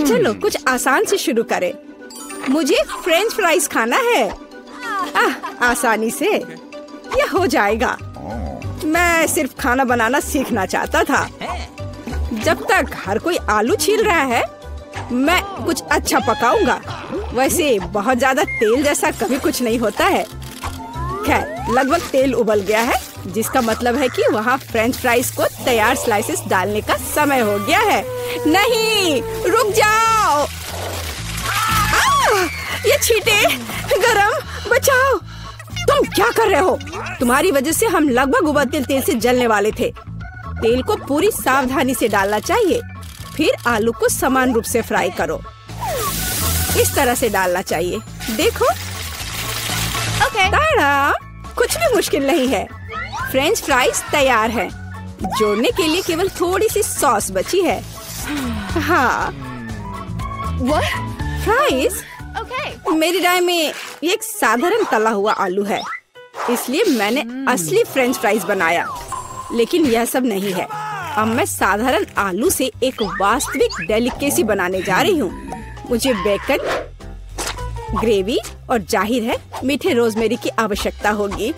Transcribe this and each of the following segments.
चलो कुछ आसान से शुरू करें। मुझे फ्रेंच फ्राइज खाना है। आसानी से यह हो जाएगा। मैं सिर्फ खाना बनाना सीखना चाहता था। जब तक हर कोई आलू छील रहा है, मैं कुछ अच्छा पकाऊंगा। वैसे बहुत ज्यादा तेल जैसा कभी कुछ नहीं होता है। खैर, लगभग तेल उबल गया है, जिसका मतलब है कि वहाँ फ्रेंच फ्राइज को तैयार स्लाइसेस डालने का समय हो गया है। नहीं, रुक जाओ। ये छींटे, गरम, बचाओ। तुम क्या कर रहे हो? तुम्हारी वजह से हम लगभग उबलते तेल से जलने वाले थे। तेल को पूरी सावधानी से डालना चाहिए। फिर आलू को समान रूप से फ्राई करो। इस तरह से डालना चाहिए। देखो, ताड़ा, कुछ भी मुश्किल नहीं है। फ्रेंच फ्राइज तैयार हैं। जोड़ने के लिए केवल थोड़ी सी सॉस बची है। हाँ, फ्राइज? मेरी राय में ये एक साधारण तला हुआ आलू है, इसलिए मैंने असली फ्रेंच फ्राइज बनाया। लेकिन यह सब नहीं है। अब मैं साधारण आलू से एक वास्तविक डेलिकेसी बनाने जा रही हूँ। मुझे बेकन, ग्रेवी और जाहिर है मीठे रोजमेरी की आवश्यकता होगी।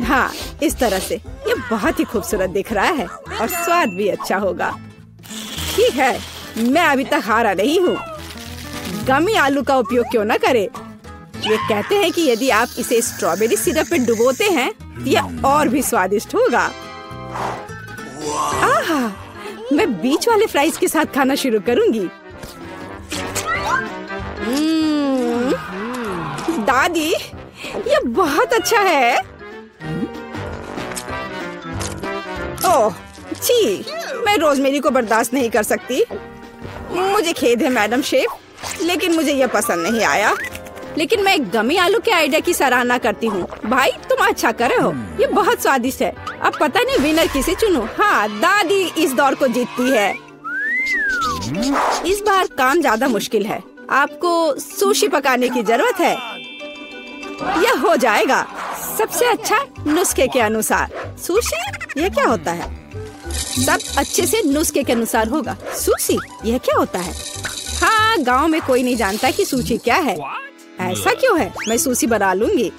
हाँ, इस तरह से ये बहुत ही खूबसूरत दिख रहा है और स्वाद भी अच्छा होगा। ठीक है, मैं अभी तक हारा नहीं हूँ। गमी आलू का उपयोग क्यों न करें? ये कहते हैं कि यदि आप इसे स्ट्रॉबेरी सिरप में डुबोते हैं, यह और भी स्वादिष्ट होगा। आहा, मैं बीच वाले फ्राइज के साथ खाना शुरू करूंगी। दादी, ये बहुत अच्छा है। ओह, छी, मैं रोजमेरी को बर्दाश्त नहीं कर सकती। मुझे खेद है मैडम शेफ, लेकिन मुझे यह पसंद नहीं आया। लेकिन मैं गमी आलू के आइडिया की सराहना करती हूँ। भाई, तुम अच्छा कर रहे हो। ये बहुत स्वादिष्ट है। अब पता नहीं विनर किसे चुनूं। हाँ, दादी इस दौर को जीतती है। इस बार काम ज्यादा मुश्किल है। आपको सुशी पकाने की जरूरत है। यह हो जाएगा सबसे अच्छा नुस्खे के अनुसार। सुशी? यह क्या होता है? सब अच्छे से नुस्खे के अनुसार होगा। सुशी? यह क्या होता है? हाँ, गांव में कोई नहीं जानता कि सुशी क्या है। ऐसा क्यों है? मैं सुशी बना लूंगी।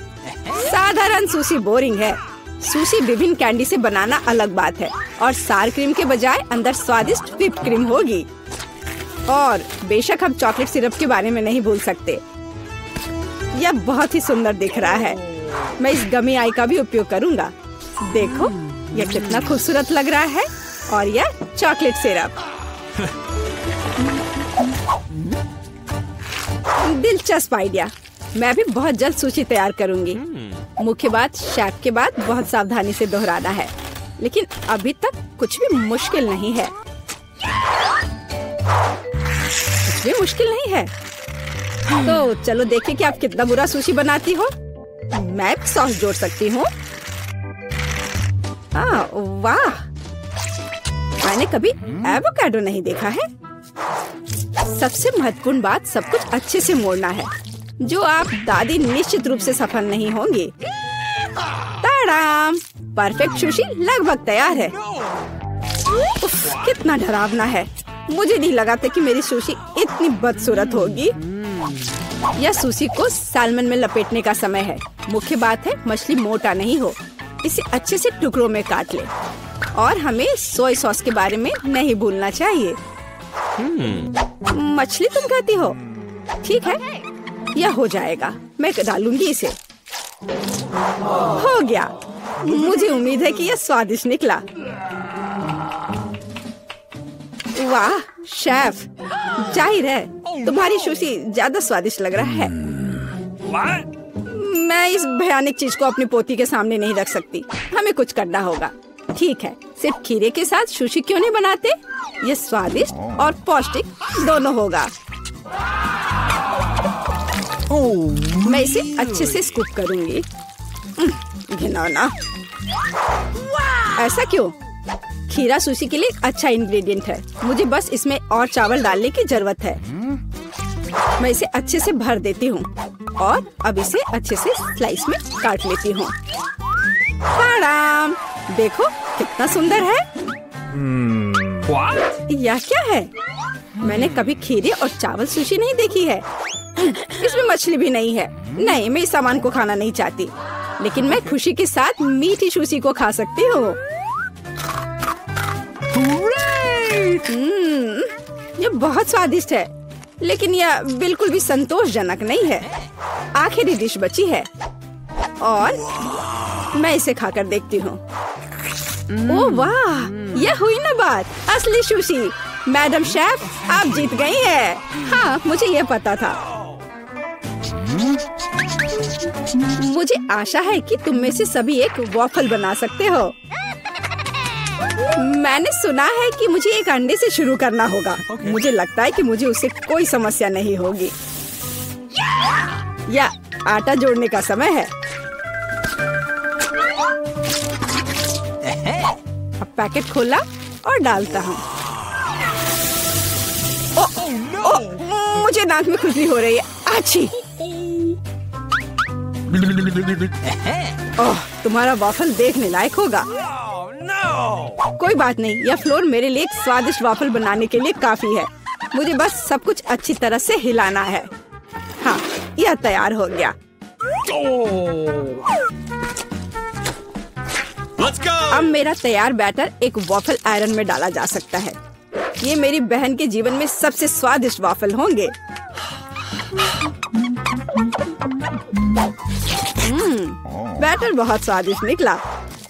साधारण सुशी बोरिंग है। सुशी विभिन्न कैंडी से बनाना अलग बात है, और सार क्रीम के बजाय अंदर स्वादिष्ट व्हिप क्रीम होगी। और बेशक हम चॉकलेट सिरप के बारे में नहीं भूल सकते। यह बहुत ही सुंदर दिख रहा है। मैं इस गमी आई का भी उपयोग करूंगा। देखो, यह कितना खूबसूरत लग रहा है। और यह चॉकलेट सिरप। दिलचस्प आइडिया। मैं भी बहुत जल्द सुशी तैयार करूंगी। मुख्य बात, शेफ के बाद बहुत सावधानी से दोहराना है। लेकिन अभी तक कुछ भी मुश्किल नहीं है। कुछ भी मुश्किल नहीं है। तो चलो देखें कि आप कितना बुरा सुशी बनाती हो। मैं भी सॉस जोड़ सकती हूँ। वाह, मैंने कभी एवोकाडो नहीं देखा है। सबसे महत्वपूर्ण बात, सब कुछ अच्छे से मोड़ना है, जो आप दादी निश्चित रूप से सफल नहीं होंगी। ताड़ाम, परफेक्ट सुशी लगभग तैयार है। उफ, कितना डरावना है। मुझे नहीं लगा था कि मेरी सुशी इतनी बदसूरत होगी। यह सुशी को सालमन में लपेटने का समय है। मुख्य बात है मछली मोटा नहीं हो। इसे अच्छे से टुकड़ों में काट ले। और हमें सोया सॉस के बारे में नहीं भूलना चाहिए। मछली तुम कहती हो? ठीक है, यह हो जाएगा। मैं डालूंगी इसे। हो गया। मुझे उम्मीद है कि यह स्वादिष्ट निकला। वाह शेफ, जाहिर है तुम्हारी सुशी ज्यादा स्वादिष्ट लग रहा है। मैं इस भयानक चीज को अपनी पोती के सामने नहीं रख सकती। हमें कुछ करना होगा। ठीक है, सिर्फ खीरे के साथ सुशी क्यों नहीं बनाते? ये स्वादिष्ट और पौष्टिक दोनों होगा। मैं इसे अच्छे से स्कूप करूंगी। घिनौना। ऐसा क्यों? खीरा सुशी के लिए एक अच्छा इंग्रेडिएंट है। मुझे बस इसमें और चावल डालने की जरूरत है। मैं इसे अच्छे से भर देती हूँ और अब इसे अच्छे से स्लाइस में काट लेती हूँ। देखो कितना सुंदर है। यह क्या है? मैंने कभी खीरे और चावल सुशी नहीं देखी है। इसमें मछली भी नहीं है। नहीं, मैं इस सामान को खाना नहीं चाहती, लेकिन मैं खुशी के साथ मीठी सुशी को खा सकती हूँ। ये बहुत स्वादिष्ट है, लेकिन यह बिल्कुल भी संतोषजनक नहीं है। आखिरी डिश बची है और मैं इसे खाकर देखती हूँ। ओह वाह, यह हुई ना बात, असली सुशी। मैडम शेफ, आप जीत गई हैं। हाँ, मुझे यह पता था। मुझे आशा है कि तुम में से सभी एक वॉफल बना सकते हो। मैंने सुना है कि मुझे एक अंडे से शुरू करना होगा। मुझे लगता है कि मुझे उससे कोई समस्या नहीं होगी। या आटा जोड़ने का समय है। अब पैकेट खोला और डालता हूँ। मुझे नाक में खुजली हो रही है। आछी। ओह, तुम्हारा वॉफल देखने लायक होगा। कोई बात नहीं, यह फ्लोर मेरे लिए एक स्वादिष्ट वॉफल बनाने के लिए काफी है। मुझे बस सब कुछ अच्छी तरह से हिलाना है। हाँ, यह तैयार हो गया। अब मेरा तैयार बैटर एक वॉफल आयरन में डाला जा सकता है। ये मेरी बहन के जीवन में सबसे स्वादिष्ट वॉफल होंगे। बैटर बहुत स्वादिष्ट निकला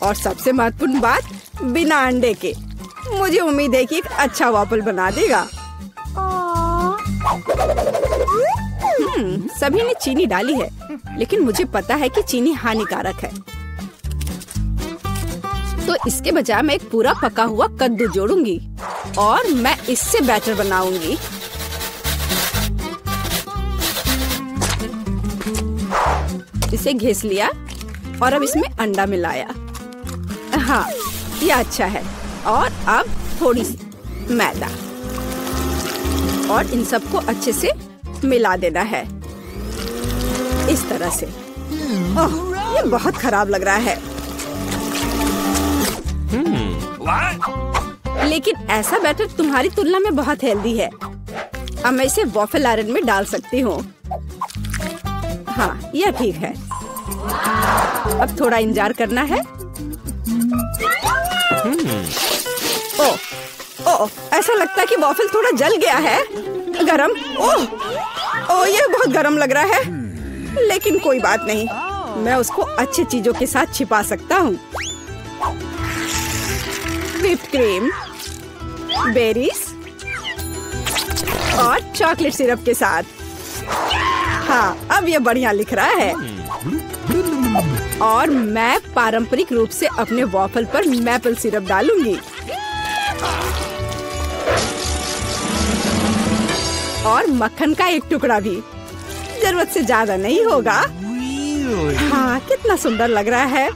और सबसे महत्वपूर्ण बात, बिना अंडे के। मुझे उम्मीद है कि एक अच्छा वॉफल बना देगा। सभी ने चीनी डाली है, लेकिन मुझे पता है कि चीनी हानिकारक है। तो इसके बजाय मैं एक पूरा पका हुआ कद्दू जोड़ूंगी और मैं इससे बैटर बनाऊंगी। इसे घिस लिया और अब इसमें अंडा मिलाया। हाँ, ये अच्छा है। और अब थोड़ी सी मैदा और इन सबको अच्छे से मिला देना है, इस तरह से। ओह, ये बहुत खराब लग रहा है। लेकिन ऐसा बैटर तुम्हारी तुलना में बहुत हेल्दी है। अब मैं इसे वॉफल आयरन में डाल सकती हूँ। हाँ, यह ठीक है। अब थोड़ा इंतजार करना है। ओह, ऐसा लगता है कि वॉफल थोड़ा जल गया है। गरम। ओह, यह बहुत गरम लग रहा है। लेकिन कोई बात नहीं, मैं उसको अच्छी चीजों के साथ छिपा सकता हूँ। व्हिप्ड क्रीम, बेरीज और चॉकलेट सिरप के साथ। हाँ, अब ये बढ़िया लिख रहा है। और मैं पारंपरिक रूप से अपने वॉफल पर मैपल सिरप डालूंगी और मक्खन का एक टुकड़ा भी। जरूरत से ज्यादा नहीं होगा। हाँ, कितना सुंदर लग रहा है।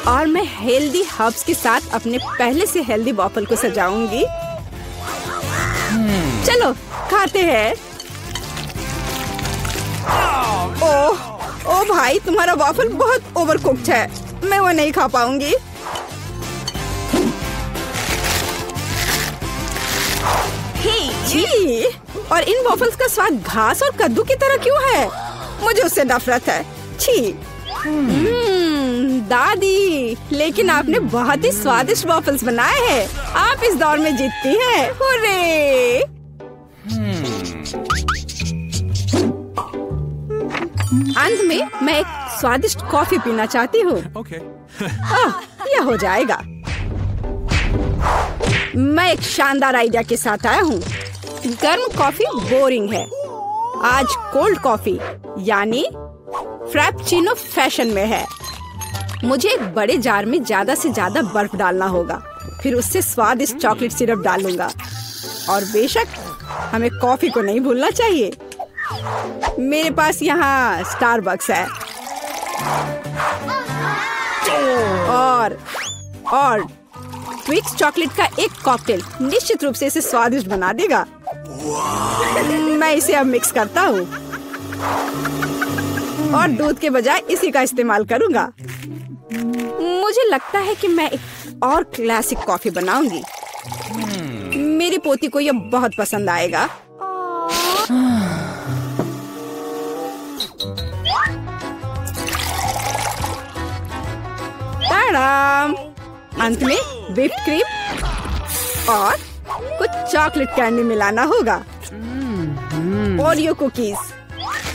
और मैं हेल्दी हर्ब्स के साथ अपने पहले से हेल्दी वॉफल को सजाऊंगी। चलो खाते हैं। ओह भाई, तुम्हारा वॉफल बहुत ओवरकुक्ड है। मैं वो नहीं खा पाऊंगी। छी, और इन वॉफल्स का स्वाद घास और कद्दू की तरह क्यों है? मुझे उससे नफरत है। छी। दादी, लेकिन आपने बहुत ही स्वादिष्ट वॉफल्स बनाए हैं। आप इस दौर में जीतती हैं। हुर्रे! अंत में मैं एक स्वादिष्ट कॉफी पीना चाहती हूँ। यह हो जाएगा। मैं एक शानदार आइडिया के साथ आया हूँ। गर्म कॉफी बोरिंग है। आज कोल्ड कॉफी यानी फ्रैप्पुचिनो फैशन में है। मुझे एक बड़े जार में ज्यादा से ज्यादा बर्फ डालना होगा। फिर उससे स्वादिष्ट चॉकलेट सिरप डालूंगा। और बेशक हमें कॉफी को नहीं भूलना चाहिए। मेरे पास यहाँ स्टारबक्स है और ट्विक्स चॉकलेट का एक कॉकटेल निश्चित रूप से इसे स्वादिष्ट बना देगा। मैं इसे अब मिक्स करता हूँ और दूध के बजाय इसी का इस्तेमाल करूँगा। मुझे लगता है कि मैं एक और क्लासिक कॉफी बनाऊंगी। मेरी पोती को ये बहुत पसंद आएगा। ताड़ाम! अंत में व्हिप्ड क्रीम और कुछ चॉकलेट कैंडी मिलाना होगा। Oreo cookies,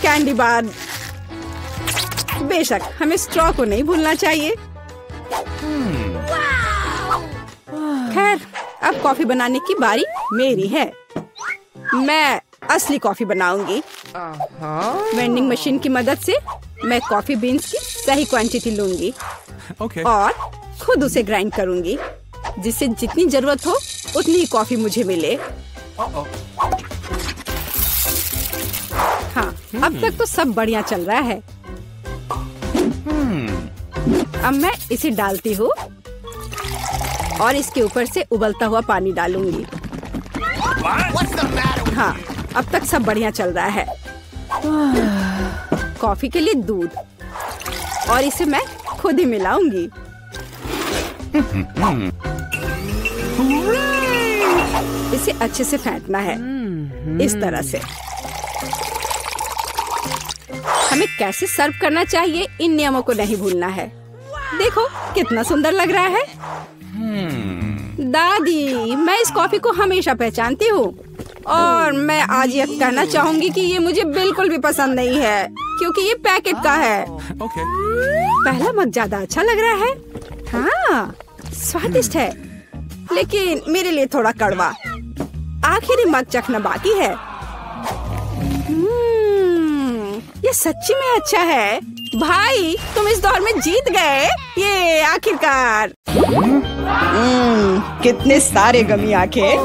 candy bar. बेशक हमें स्ट्रॉ को नहीं भूलना चाहिए। खैर, अब कॉफी बनाने की बारी मेरी है। मैं असली कॉफी बनाऊंगी। वेंडिंग मशीन की मदद से मैं कॉफी बीन्स की सही क्वांटिटी लूंगी और खुद उसे ग्राइंड करूंगी, जिससे जितनी जरूरत हो उतनी ही कॉफी मुझे मिले। हाँ, अब तक तो सब बढ़िया चल रहा है। अब मैं इसे डालती हूँ और इसके ऊपर से उबलता हुआ पानी डालूंगी। हाँ, अब तक सब बढ़िया चल रहा है। कॉफी के लिए दूध, और इसे मैं खुद ही मिलाऊंगी। इसे अच्छे से फेंटना है, इस तरह से। हमें कैसे सर्व करना चाहिए, इन नियमों को नहीं भूलना है। देखो कितना सुंदर लग रहा है। दादी, मैं इस कॉफी को हमेशा पहचानती हूँ और मैं आज ये कहना चाहूंगी कि ये मुझे बिल्कुल भी पसंद नहीं है, क्योंकि ये पैकेट का है। पहला मग ज्यादा अच्छा लग रहा है। हाँ, स्वादिष्ट है, लेकिन मेरे लिए थोड़ा कड़वा। आखिरी मग चखना बाकी है। ये सच्ची में अच्छा है। भाई, तुम इस दौर में जीत गए। ये आखिरकार। कितने सारे गमी आंखें।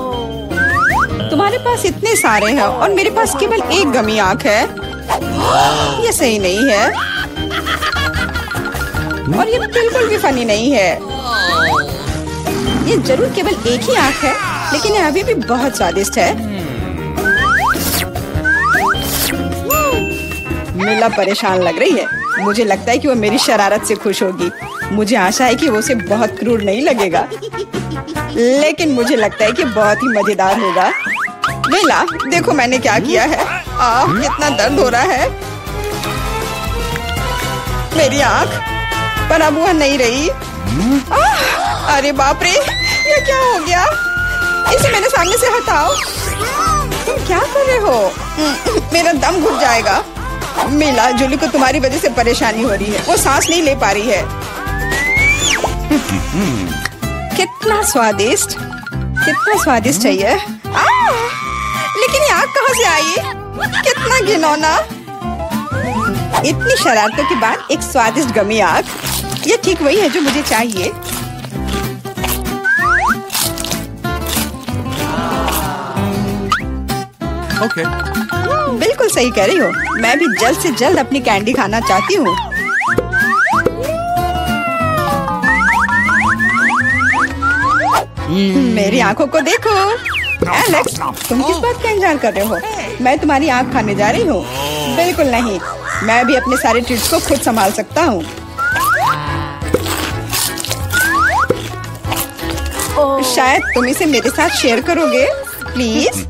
तुम्हारे पास इतने सारे हैं और मेरे पास केवल एक गमी आंख है। ये सही नहीं है और ये बिल्कुल भी फनी नहीं है। ये जरूर केवल एक ही आंख है, लेकिन ये अभी भी बहुत स्वादिष्ट है। मीला परेशान लग रही है। मुझे लगता है कि वो मेरी शरारत से खुश होगी। मुझे आशा है कि वो उसे बहुत क्रूर नहीं लगेगा, लेकिन मुझे लगता है कि बहुत ही मजेदार होगा। मीला, देखो मैंने क्या किया है। कितना दर्द हो रहा है। मेरी आँख, पर अब वह नहीं रही। अरे बाप रे, ये क्या हो गया? इसे मेरे सामने से हटाओ। तुम क्या कर रहे हो? मेरा दम घुट जाएगा। मीला, जूली को तुम्हारी वजह से परेशानी हो रही है। वो सांस नहीं ले पा रही है। कितना स्वादिष्ट, कितना स्वादिष्ट है ये। लेकिन ये आग कहाँ से आई? कितना घिनौना। इतनी शरारतों के बाद एक स्वादिष्ट गमी आग। ये ठीक वही है जो मुझे चाहिए। बिल्कुल सही कह रही हो। मैं भी जल्द से जल्द अपनी कैंडी खाना चाहती हूँ। मेरी आंखों को देखो। एलेक्स, तुम किस बात का इंतजार कर रहे हो? मैं तुम्हारी आंख खाने जा रही हूँ। बिल्कुल नहीं, मैं भी अपने सारे ट्रीट्स को खुद संभाल सकता हूँ। शायद तुम इसे मेरे साथ शेयर करोगे, प्लीज?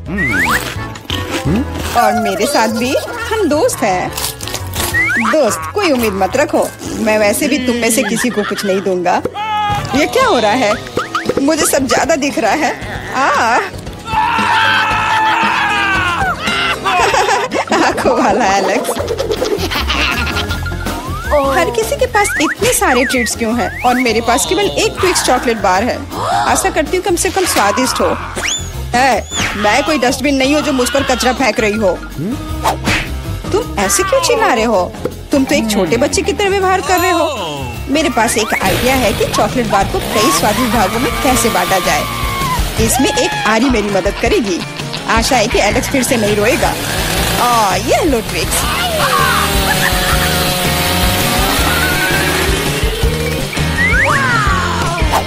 और मेरे साथ भी, हम दोस्त हैं। दोस्त, कोई उम्मीद मत रखो। मैं वैसे भी तुम में से किसी को कुछ नहीं दूंगा। ये क्या हो रहा है? मुझे सब ज्यादा दिख रहा है। आंखों वाला एलेक्स। हर किसी के पास इतने सारे ट्रीट्स क्यों हैं और मेरे पास केवल एक ट्विक्स चॉकलेट बार है। आशा करती हूँ कम से कम स्वादिष्ट हो। मैं कोई डस्टबिन नहीं हूँ जो मुझ पर कचरा फेंक रही हो। तुम ऐसे क्यों चिल्ला रहे हो? तुम तो एक छोटे बच्चे की तरह व्यवहार कर रहे हो। मेरे पास एक आइडिया है कि चॉकलेट बार को कई स्वादिष्ट भागों में कैसे बांटा जाए। इसमें एक आरी मेरी मदद करेगी। आशा है कि एलेक्स फिर से नहीं रोएगा। ये लो ट्विक्स।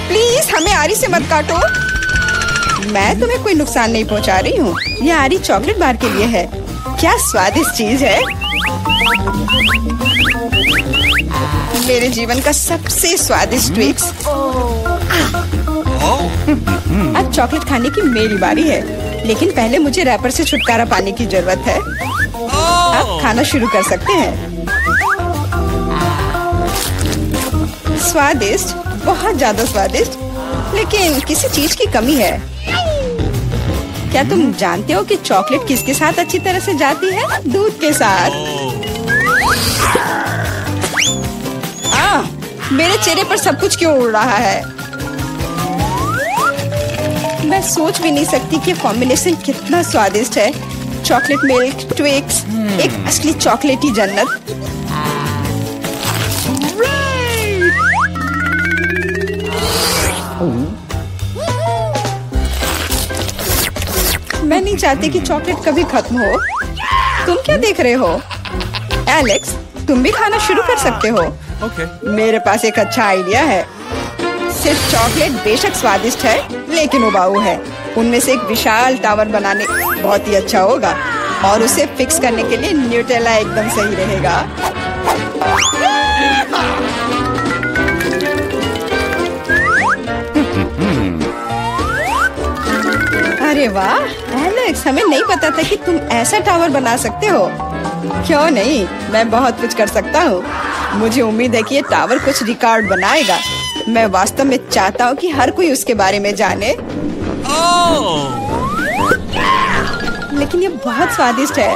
प्लीज हमें आरी से मत काटो। मैं तुम्हें कोई नुकसान नहीं पहुंचा रही हूँ। यह आरी चॉकलेट बार के लिए है। क्या स्वादिष्ट चीज है। मेरे जीवन का सबसे स्वादिष्ट ट्विक्स। अब चॉकलेट खाने की मेरी बारी है, लेकिन पहले मुझे रैपर से छुटकारा पाने की जरूरत है। अब खाना शुरू कर सकते हैं। स्वादिष्ट, बहुत ज्यादा स्वादिष्ट, लेकिन किसी चीज की कमी है। क्या तुम जानते हो कि चॉकलेट किसके साथ अच्छी तरह से जाती है? दूध के साथ। मेरे चेहरे पर सब कुछ क्यों उड़ रहा है? मैं सोच भी नहीं सकती कि कॉम्बिनेशन कितना स्वादिष्ट है। चॉकलेट मिल्क ट्विक्स, एक असली चॉकलेटी जन्नत। मैं नहीं चाहती कि चॉकलेट कभी खत्म हो। तुम क्या देख रहे हो? एलेक्स, तुम भी खाना शुरू कर सकते हो। मेरे पास एक अच्छा आइडिया है। सिर्फ चॉकलेट बेशक स्वादिष्ट है, लेकिन उबाऊ है। उनमें से एक विशाल टावर बनाने बहुत ही अच्छा होगा, और उसे फिक्स करने के लिए न्यूटेला एकदम सही रहेगा। अरे वाह एलेक्स, हमें नहीं पता था कि तुम ऐसा टावर बना सकते हो। क्यों नहीं, मैं बहुत कुछ कर सकता हूँ। मुझे उम्मीद है कि ये टावर कुछ रिकॉर्ड बनाएगा। मैं वास्तव में चाहता हूँ कि हर कोई उसके बारे में जाने। लेकिन ये बहुत स्वादिष्ट है,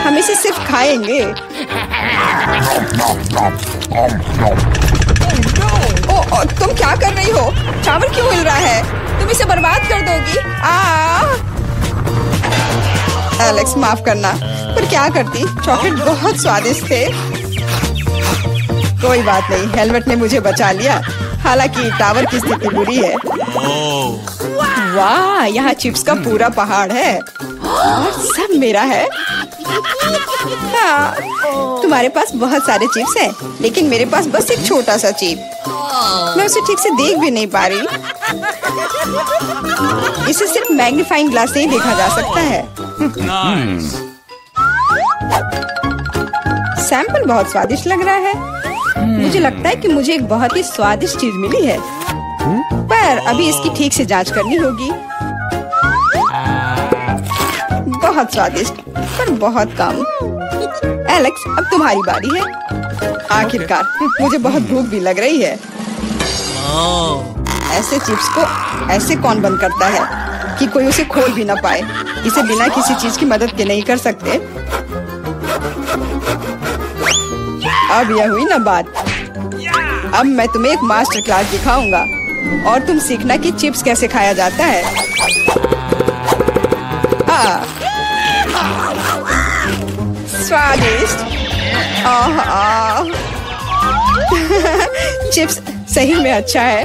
हम इसे सिर्फ खाएंगे। ओ, तुम क्या कर रही हो? टावर क्यों हिल रहा है? तुम इसे बर्बाद कर दोगी। एलेक्स, माफ करना, पर क्या करती? चॉकलेट बहुत स्वादिष्ट थे। कोई बात नहीं, हेलमेट ने मुझे बचा लिया। हालांकि टावर की स्थिति बुरी है। वाह, यहाँ चिप्स का पूरा पहाड़ है और सब मेरा है। हाँ, तुम्हारे पास बहुत सारे चिप्स हैं, लेकिन मेरे पास बस एक छोटा सा चिप। मैं उसे ठीक से देख भी नहीं पा रही। इसे सिर्फ मैग्नीफाइंग ग्लास से ही देखा जा सकता है। सैंपल बहुत स्वादिष्ट लग रहा है। मुझे लगता है कि मुझे एक बहुत ही स्वादिष्ट चीज मिली है, पर अभी इसकी ठीक से जांच करनी होगी। बहुत स्वादिष्ट, पर बहुत कम। एलेक्स, अब तुम्हारी बारी है। आखिरकार, मुझे बहुत भूख भी लग रही है। ऐसे चिप्स को ऐसे कौन बंद करता है कि कोई उसे खोल भी ना पाए? इसे बिना किसी चीज की मदद के नहीं कर सकते। अब यह हुई ना बात। अब मैं तुम्हें एक मास्टर क्लास दिखाऊंगा और तुम सीखना कि चिप्स कैसे खाया जाता है। स्वादिष्ट। चिप्स सही में अच्छा है।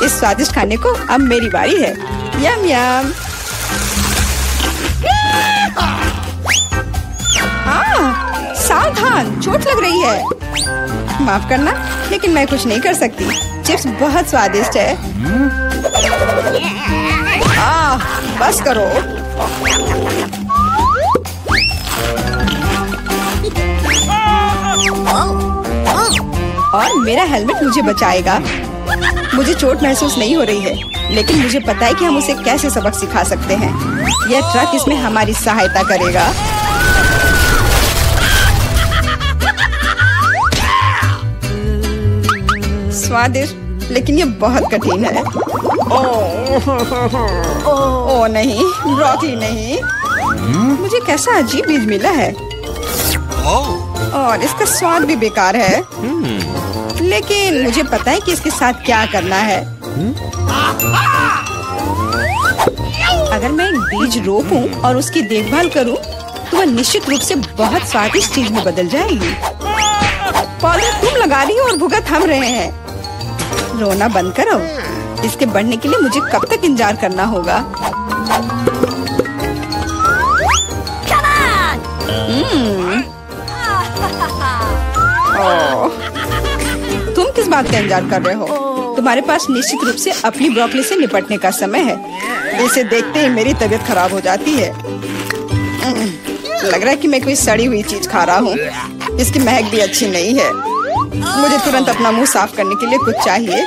इस स्वादिष्ट खाने को अब मेरी बारी है। यम यम। सावधान, चोट लग रही है। माफ करना, लेकिन मैं कुछ नहीं कर सकती। चिप्स बहुत स्वादिष्ट है। बस करो। और मेरा हेलमेट मुझे बचाएगा। मुझे चोट महसूस नहीं हो रही है, लेकिन मुझे पता है कि हम उसे कैसे सबक सिखा सकते हैं। यह ट्रक इसमें हमारी सहायता करेगा। स्वादिष्ट, लेकिन ये बहुत कठिन है। ओ नहीं, ब्रोकली नहीं। मुझे कैसा अजीब बीज मिला है और इसका स्वाद भी बेकार है। लेकिन मुझे पता है कि इसके साथ क्या करना है। अगर मैं एक बीज रोपूं और उसकी देखभाल करूं, तो वह निश्चित रूप से बहुत स्वादिष्ट चीज में बदल जाएगी। पौधे तुम लगा रही हो और भुगत हम रहे हैं। रोना बंद करो। इसके बढ़ने के लिए मुझे कब तक इंतजार करना होगा? तुम किस बात का इंतजार कर रहे हो? तुम्हारे पास निश्चित रूप से अपनी ब्रोकली से निपटने का समय है। इसे देखते ही मेरी तबीयत खराब हो जाती है। लग रहा है कि मैं कोई सड़ी हुई चीज खा रहा हूँ। इसकी महक भी अच्छी नहीं है। मुझे तुरंत अपना मुंह साफ करने के लिए कुछ चाहिए।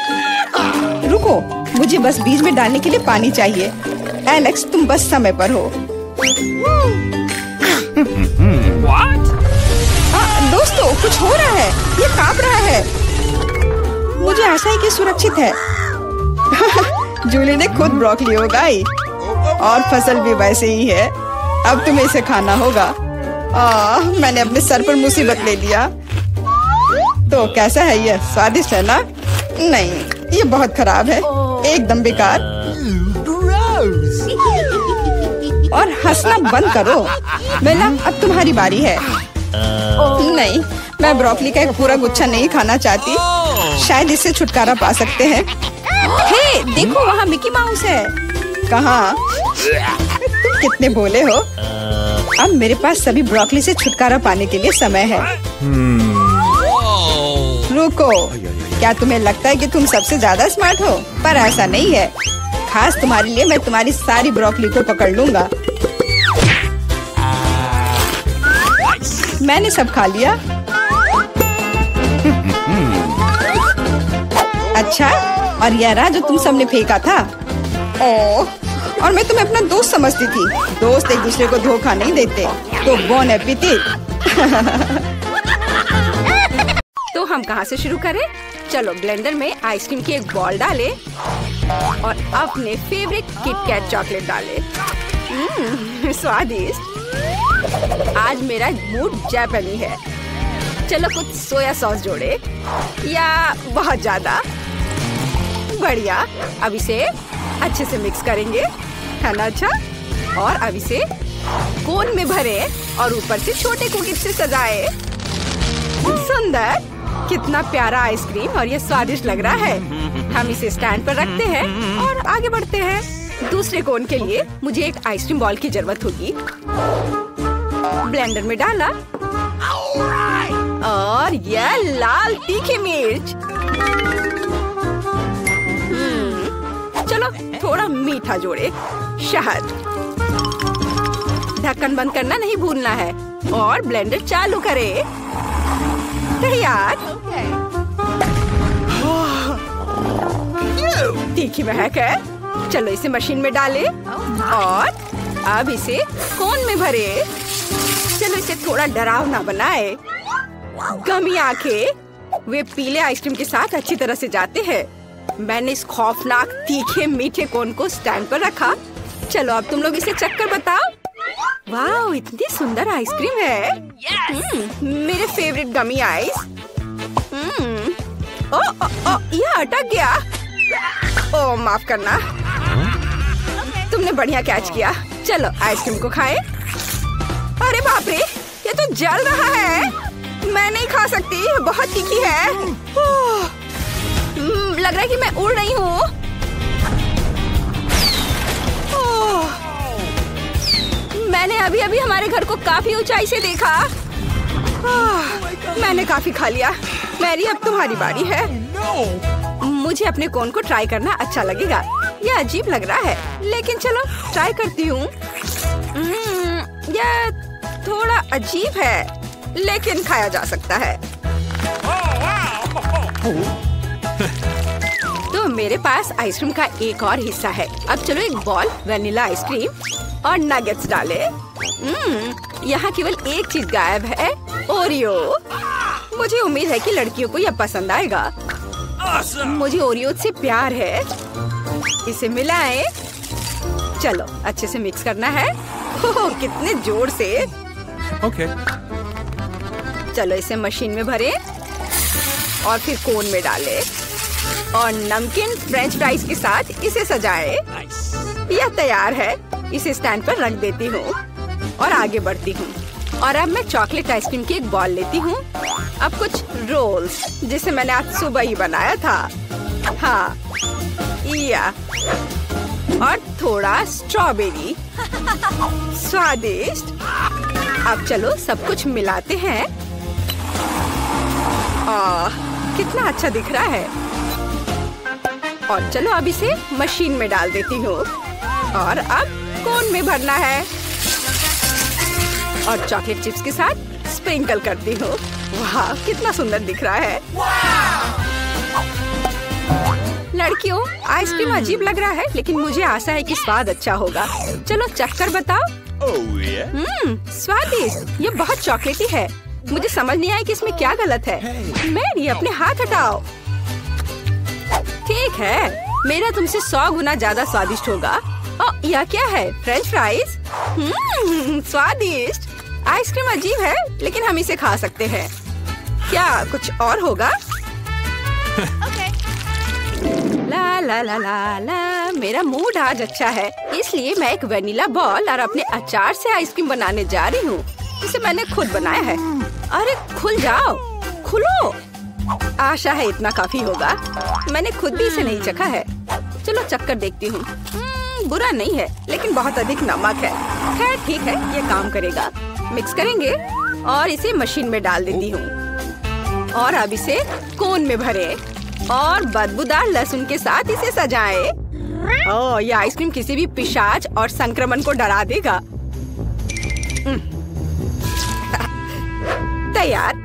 रुको, मुझे बस बीज में डालने के लिए पानी चाहिए। एलेक्स, तुम बस समय पर हो। दोस्तों, कुछ हो रहा है। ये कांप रहा है। मुझे आशा है कि सुरक्षित है। जूली ने खुद ब्रोकली उगाई और फसल भी वैसे ही है। अब तुम्हें इसे खाना होगा। मैंने अपने सर पर मुसीबत ले लिया। तो कैसा है ये? स्वादिष्ट है ना? नहीं, ये बहुत खराब है, एकदम बेकार। और हंसना बंद करो। बेला, अब तुम्हारी बारी है। नहीं, मैं ब्रोकली का एक पूरा गुच्छा नहीं खाना चाहती। शायद इससे छुटकारा पा सकते हैं। हे, देखो वहाँ मिकी माउस है। कहाँ? तुम कितने भोले हो। अब मेरे पास सभी ब्रोकली से छुटकारा पाने के लिए समय है। रुको, क्या तुम्हें लगता है कि तुम सबसे ज्यादा स्मार्ट हो? पर ऐसा नहीं है। खास तुम्हारे लिए मैं तुम्हारी सारी ब्रोकली को पकड़ लूंगा। मैंने सब खा लिया। अच्छा, और यह रहा जो तुम सबने फेंका था। ओह, और मैं तुम्हें अपना दोस्त समझती थी। दोस्त एक दूसरे को धोखा नहीं देते। तो बोन एपेटिट। तो हम कहाँ से शुरू करें? चलो ब्लेंडर में आइसक्रीम की एक बॉल डालें और अपने फेवरेट किटकैट चॉकलेट डालें। स्वादिष्ट। आज मेरा मूड जापानी है। चलो कुछ सोया सॉस जोड़े, या बहुत ज्यादा। बढ़िया। अब इसे अच्छे से मिक्स करेंगे, है ना? अच्छा, और अब इसे कोन में भरें और ऊपर से छोटे कुकीज से सजाएं। सुंदर, कितना प्यारा आइसक्रीम, और ये स्वादिष्ट लग रहा है। हम इसे स्टैंड पर रखते हैं और आगे बढ़ते हैं। दूसरे कोन के लिए मुझे एक आइसक्रीम बॉल की जरूरत होगी। ब्लेंडर में डाला और यह लाल तीखी मिर्च। चलो थोड़ा मीठा जोड़े, शहद। ढक्कन बंद करना नहीं भूलना है और ब्लेंडर चालू करें। तैयार। तीखी महक है। चलो इसे मशीन में डालें और अब इसे कोन में भरें। चलो इसे थोड़ा डरावना बनाए। गमी आंखें वे पीले आइसक्रीम के साथ अच्छी तरह से जाते हैं। मैंने इस खौफनाक तीखे मीठे कोन को स्टैंड पर रखा। चलो अब तुम लोग इसे चक्कर बताओ। वाह, इतनी सुंदर आइसक्रीम है। मेरे फेवरेट गमी आइस। यह अटक गया। ओह, माफ करना। तुमने बढ़िया कैच किया। चलो आइसक्रीम को खाएं। अरे बाप रे, ये तो जल रहा है। मैं नहीं खा सकती, बहुत तीखी है। लग रहा है कि मैं उड़ रही हूँ। मैंने अभी अभी हमारे घर को काफी ऊंचाई से देखा। मैंने काफी खा लिया। मैरी, अब तुम्हारी बारी है। मुझे अपने कोन को ट्राई करना अच्छा लगेगा। यह अजीब लग रहा है, लेकिन चलो ट्राई करती हूँ। यह थोड़ा अजीब है, लेकिन खाया जा सकता है। तो मेरे पास आइसक्रीम का एक और हिस्सा है। अब चलो एक बॉल वनीला आइसक्रीम और नगेट्स डालें। यहाँ केवल एक चीज गायब है, ओरियो। मुझे उम्मीद है कि लड़कियों को यह पसंद आएगा। मुझे ओरियो से प्यार है। इसे मिलाएं। चलो अच्छे से मिक्स करना है। ओह, कितने जोर से। ओके। चलो इसे मशीन में भरें और फिर कोन में डालें और नमकीन फ्रेंच फ्राइज के साथ इसे सजाएं। यह तैयार है। इसे स्टैंड पर रख देती हूँ और आगे बढ़ती हूँ। और अब मैं चॉकलेट आइसक्रीम की एक बॉल लेती हूँ। अब कुछ रोल्स, जिसे मैंने आज सुबह ही बनाया था। हाँ, या और थोड़ा स्ट्रॉबेरी। स्वादिष्ट। अब चलो सब कुछ मिलाते हैं। कितना अच्छा दिख रहा है। और चलो अब इसे मशीन में डाल देती हूँ और अब कोन में भरना है और चॉकलेट चिप्स के साथ स्प्रिंकल करती हूँ। वाह, कितना सुंदर दिख रहा है। लड़कियों, आइसक्रीम अजीब लग रहा है, लेकिन मुझे आशा है कि स्वाद अच्छा होगा। चलो चखकर बताओ। स्वादिष्ट। ये बहुत चॉकलेटी है। मुझे समझ नहीं आया कि इसमें क्या गलत है। मैरी, अपने हाथ हटाओ। ठीक है, मेरा तुमसे 100 गुना ज्यादा स्वादिष्ट होगा। यह क्या है? French fries. स्वादिष्ट। आइसक्रीम अजीब है, लेकिन हम इसे खा सकते हैं। क्या कुछ और होगा? ला ला ला ला ला, मेरा मूड आज अच्छा है, इसलिए मैं एक वेनिला बॉल और अपने अचार से आइसक्रीम बनाने जा रही हूँ। इसे मैंने खुद बनाया है। अरे खुल जाओ, खुलो। आशा है इतना काफी होगा। मैंने खुद भी इसे नहीं चखा है। चलो चखकर देखती हूँ। बुरा नहीं है, लेकिन बहुत अधिक नमक है। खैर ठीक है, ये काम करेगा। मिक्स करेंगे और इसे मशीन में डाल देती हूँ। और अब इसे कोन में भरे और बदबूदार लहसुन के साथ इसे सजाएं। ओह, ये आइसक्रीम किसी भी पिशाच और संक्रमण को डरा देगा। तैयार।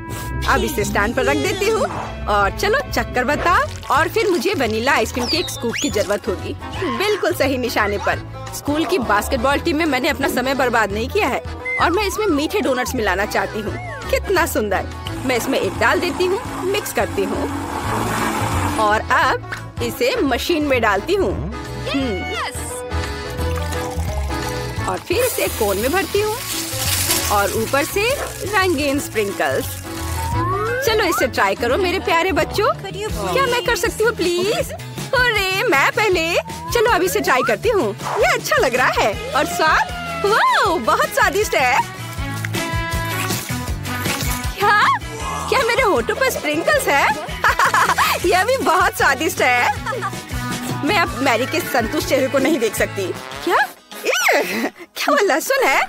अब इसे स्टैंड पर रख देती हूँ और चलो चक्कर बता। और फिर मुझे वनीला आइसक्रीम के एक स्कूप की जरूरत होगी। बिल्कुल सही निशाने पर। स्कूल की बास्केटबॉल टीम में मैंने अपना समय बर्बाद नहीं किया है और मैं इसमें मीठे डोनट्स मिलाना चाहती हूँ। कितना सुंदर। मैं इसमें एक डाल देती हूँ, मिक्स करती हूँ और अब इसे मशीन में डालती हूँ। और फिर इसे कोन में भरती हूँ और ऊपर से रंगीन स्प्रिंकल्स। चलो इसे ट्राई करो मेरे प्यारे बच्चों। क्या मैं कर सकती हूँ प्लीज? अरे मैं पहले। चलो अभी इसे ट्राई करती हूँ। ये अच्छा लग रहा है और स्वाद, वाह, बहुत स्वादिष्ट है। क्या मेरे होठों पर स्प्रिंकल्स है? यह भी बहुत स्वादिष्ट है। मैं अब मैरी के संतुष्ट चेहरे को नहीं देख सकती। क्या वो लहसुन है?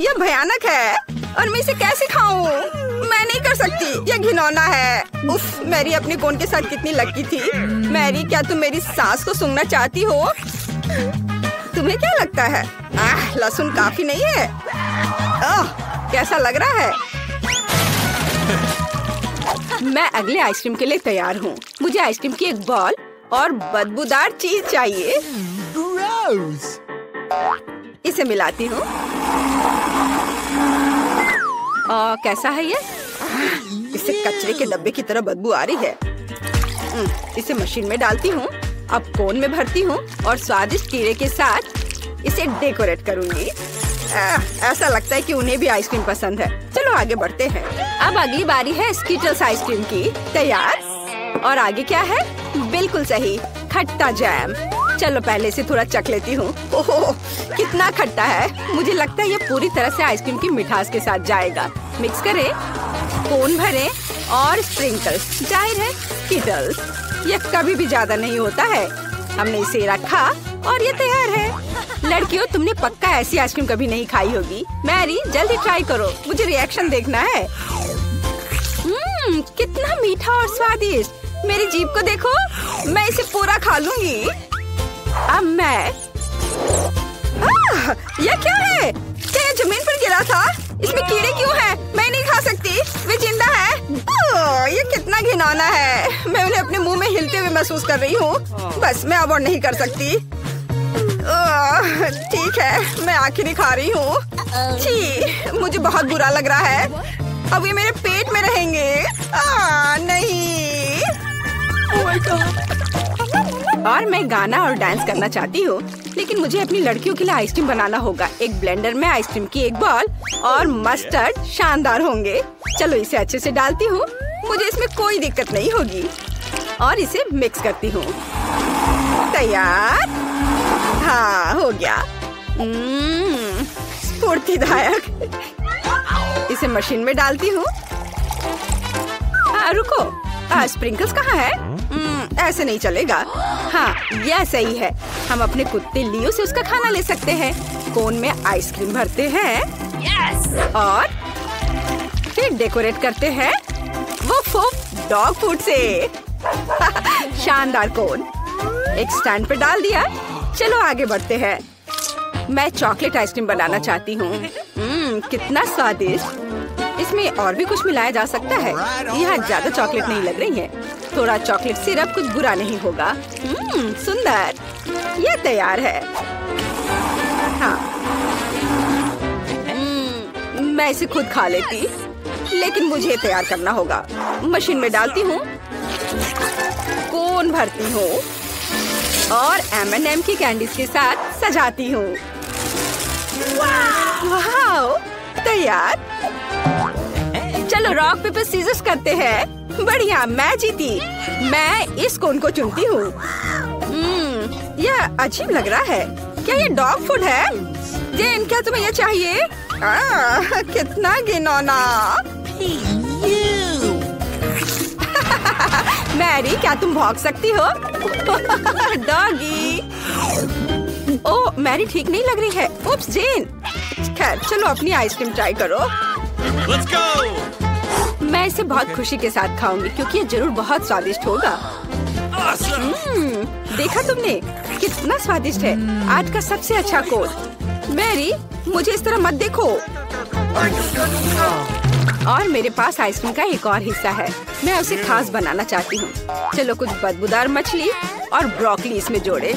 यह भयानक है और मैं इसे कैसे खाऊं? मैं नहीं कर सकती, यह घिनौना है। उफ, मैरी अपने कोन के साथ कितनी लकी थी। मैरी, क्या तुम मेरी सांस को सूंघना चाहती हो? तुम्हें क्या लगता है? लहसुन काफी नहीं है? कैसा लग रहा है? मैं अगले आइसक्रीम के लिए तैयार हूँ। मुझे आइसक्रीम की एक बॉल और बदबूदार चीज चाहिए। इसे मिलाती हूँ। कैसा है ये? इसे कचरे के डब्बे की तरह बदबू आ रही है। इसे मशीन में डालती हूँ। अब कोन में भरती हूँ और स्वादिष्ट कीड़े के साथ इसे डेकोरेट करूँगी। ऐसा लगता है कि उन्हें भी आइसक्रीम पसंद है। चलो आगे बढ़ते हैं। अब अगली बारी है स्कीटल्स आइसक्रीम की। तैयार। और आगे क्या है? बिल्कुल सही, खट्टा जैम। चलो पहले से थोड़ा चख लेती हूँ। ओह, कितना खट्टा है। मुझे लगता है ये पूरी तरह से आइसक्रीम की मिठास के साथ जाएगा। मिक्स करें, कोन भरें और स्प्रिंकल्स। जाहिर है स्कीटल्स। ये कभी भी ज्यादा नहीं होता है। हमने इसे रखा और ये तैयार है। लड़कियों, तुमने पक्का ऐसी आइसक्रीम कभी नहीं खाई होगी। मैरी, जल्दी ट्राई करो, मुझे रिएक्शन देखना है। कितना मीठा और स्वादिष्ट। मेरी जीभ को देखो, मैं इसे पूरा खा लूंगी। अब मैं यह क्या है? क्या ये जमीन पर गिरा था? इसमें कीड़े क्यों हैं? मैं नहीं खा सकती, वे जिंदा है। ये कितना घिनौना है। मैं उन्हें अपने मुंह में हिलते हुए महसूस कर रही हूँ। बस मैं अब और नहीं कर सकती। ठीक है, मैं आखिरी खा रही हूँ। छी, मुझे बहुत बुरा लग रहा है। अब ये मेरे पेट में रहेंगे। नहीं। और मैं गाना और डांस करना चाहती हूँ, लेकिन मुझे अपनी लड़कियों के लिए आइसक्रीम बनाना होगा। एक ब्लेंडर में आइसक्रीम की एक बॉल और मस्टर्ड शानदार होंगे। चलो इसे अच्छे से डालती हूँ। मुझे इसमें कोई दिक्कत नहीं होगी। और इसे मिक्स करती हूँ। तैयार। हाँ, हो गया। स्फूर्तिदायक। इसे मशीन में डालती हूँ। रुको, स्प्रिंकल्स कहाँ है? ऐसे नहीं चलेगा। हाँ, यह सही है। हम अपने कुत्ते लियो से उसका खाना ले सकते हैं। कोन में आइसक्रीम भरते हैं। और फिर डेकोरेट करते हैं वो डॉग फूड से। शानदार कोन। एक स्टैंड पे डाल दिया। चलो आगे बढ़ते हैं। मैं चॉकलेट आइसक्रीम बनाना चाहती हूँ। कितना स्वादिष्ट। इसमें और भी कुछ मिलाया जा सकता है। यह ज्यादा चॉकलेट नहीं लग रही है। थोड़ा चॉकलेट सिरप कुछ बुरा नहीं होगा। सुंदर, ये तैयार है। हाँ, मैं इसे खुद खा लेती, लेकिन मुझे तैयार करना होगा। मशीन में डालती हूँ, कोन भरती हूँ और M&M की कैंडीज के साथ सजाती हूँ। वाह, तैयार। चलो रॉक पेपर सीजर्स करते हैं। बढ़िया, मैं जीती। मैं इस कोन को चुनती हूँ। यह अजीब लग रहा है। क्या ये डॉग फूड है? जेन, क्या तुम्हें यह चाहिए? कितना घिनौना। मैरी, क्या तुम भौंक सकती हो? डॉगी। ओह, मैरी ठीक नहीं लग रही है। उप्स, जेन। खैर, चलो अपनी आइसक्रीम ट्राई करो। Let's go! मैं इसे बहुत खुशी के साथ खाऊंगी क्योंकि ये जरूर बहुत स्वादिष्ट होगा। देखा तुमने? कितना स्वादिष्ट है। आज का सबसे अच्छा कोन। मैरी, मुझे इस तरह मत देखो। और मेरे पास आइसक्रीम का एक और हिस्सा है। मैं उसे खास बनाना चाहती हूँ। चलो कुछ बदबूदार मछली और ब्रोकली इसमें जोड़े।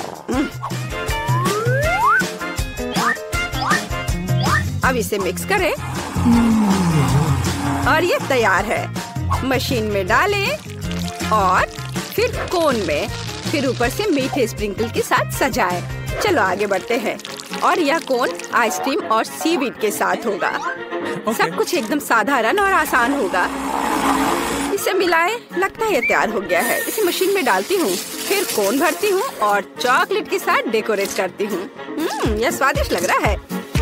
अब इसे मिक्स करें और ये तैयार है। मशीन में डालें और फिर कोन में, फिर ऊपर से मीठे स्प्रिंकल के साथ सजाएं। चलो आगे बढ़ते हैं। और यह कोन आइसक्रीम और सीवीड के साथ होगा। सब कुछ एकदम साधारण और आसान होगा। इसे मिलाएं। लगता है ये तैयार हो गया है। इसे मशीन में डालती हूँ, फिर कोन भरती हूँ और चॉकलेट के साथ डेकोरेट करती हूँ। यह स्वादिष्ट लग रहा है।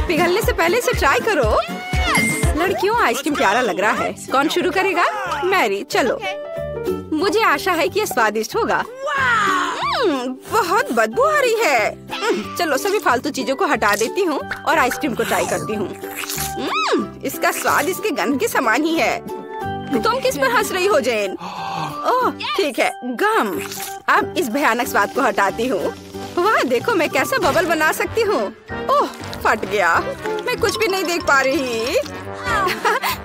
पिघलने से पहले इसे ट्राई करो। लड़कियों, आइसक्रीम प्यारा लग रहा है। कौन शुरू करेगा? मैरी, चलो। मुझे आशा है कि ये स्वादिष्ट होगा। बहुत बदबू आ रही है। चलो सभी फालतू चीजों को हटा देती हूँ और आइसक्रीम को ट्राई करती हूँ। इसका स्वाद इसके गंध के समान ही है। तुम किस पर हंस रही हो जेन? ओह ठीक है, गम। अब इस भयानक स्वाद को हटाती हूँ। वाह, देखो मैं कैसा बबल बना सकती हूँ। ओह, फट गया। मैं कुछ भी नहीं देख पा रही।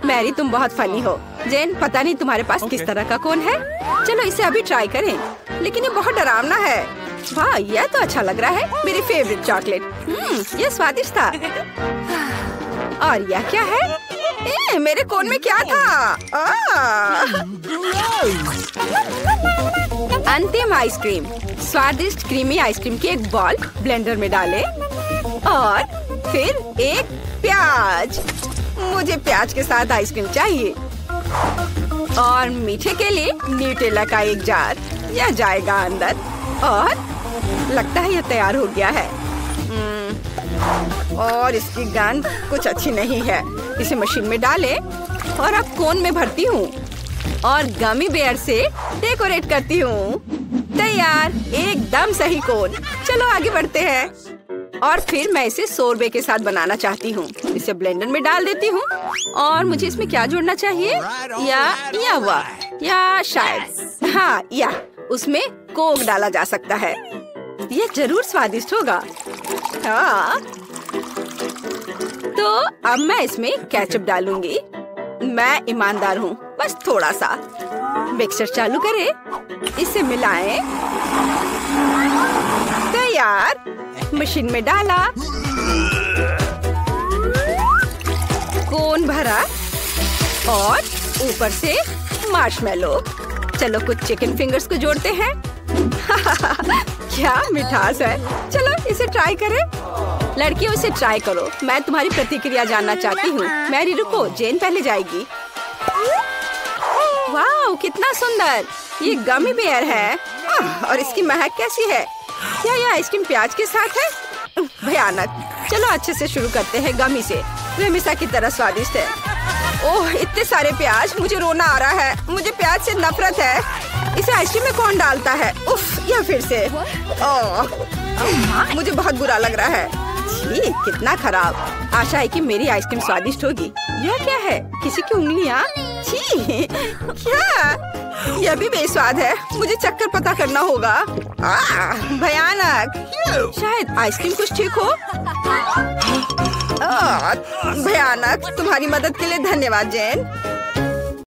मैरी, तुम बहुत फनी हो। जेन, पता नहीं तुम्हारे पास किस तरह का कोन है। चलो इसे अभी ट्राई करें। लेकिन ये बहुत डरावना है। वाह, यह तो अच्छा लग रहा है। मेरी फेवरेट चॉकलेट। यह स्वादिष्ट था। और यह क्या है? मेरे कोन में क्या था? अंतिम आइसक्रीम। स्वादिष्ट क्रीमी आइसक्रीम की एक बॉल ब्लेंडर में डालें और फिर एक प्याज। मुझे प्याज के साथ आइसक्रीम चाहिए। और मीठे के लिए न्यूटेला का एक जार। यह जाएगा अंदर और लगता है यह तैयार हो गया है। और इसकी गंध कुछ अच्छी नहीं है। इसे मशीन में डालें और अब कोन में भरती हूँ और गमी बेयर से डेकोरेट करती हूँ। तैयार, एकदम सही कोन। चलो आगे बढ़ते हैं। और फिर मैं इसे सोरबे के साथ बनाना चाहती हूँ। इसे ब्लेंडर में डाल देती हूँ और मुझे इसमें क्या जोड़ना चाहिए? या शायद हाँ, या उसमें कोक डाला जा सकता है। यह जरूर स्वादिष्ट होगा। हाँ, तो अब मैं इसमें केचप डालूंगी। मैं ईमानदार हूँ, बस थोड़ा सा। मिक्सर चालू करें, इसे मिलाएं। तैयार। मशीन में डाला, कोन भरा और ऊपर से मार्शमेलो। चलो कुछ चिकन फिंगर्स को जोड़ते हैं। क्या मिठास है। चलो इसे ट्राई करें। लड़कियों, इसे ट्राई करो। मैं तुम्हारी प्रतिक्रिया जानना चाहती हूँ। मैरी, रुको, जेन पहले जाएगी। वाह, कितना सुंदर। ये गमी बेयर है। और इसकी महक कैसी है? क्या यह आइसक्रीम प्याज के साथ है? भयानक। चलो अच्छे से शुरू करते हैं गमी से। वे हमेशा की तरह स्वादिष्ट है। ओह, इतने सारे प्याज, मुझे रोना आ रहा है। मुझे प्याज से नफरत है। इसे आइसक्रीम में कौन डालता है? उफ, यह फिर से। ओह, मुझे बहुत बुरा लग रहा है। छी, कितना खराब। आशा है कि मेरी आइसक्रीम स्वादिष्ट होगी। यह क्या है? किसी की उंगलियाँ? छी, क्या? यह भी बेस्वाद है। मुझे चक्कर पता करना होगा। भयानक। शायद आइसक्रीम कुछ ठीक हो। भयानक। तुम्हारी मदद के लिए धन्यवाद जेन।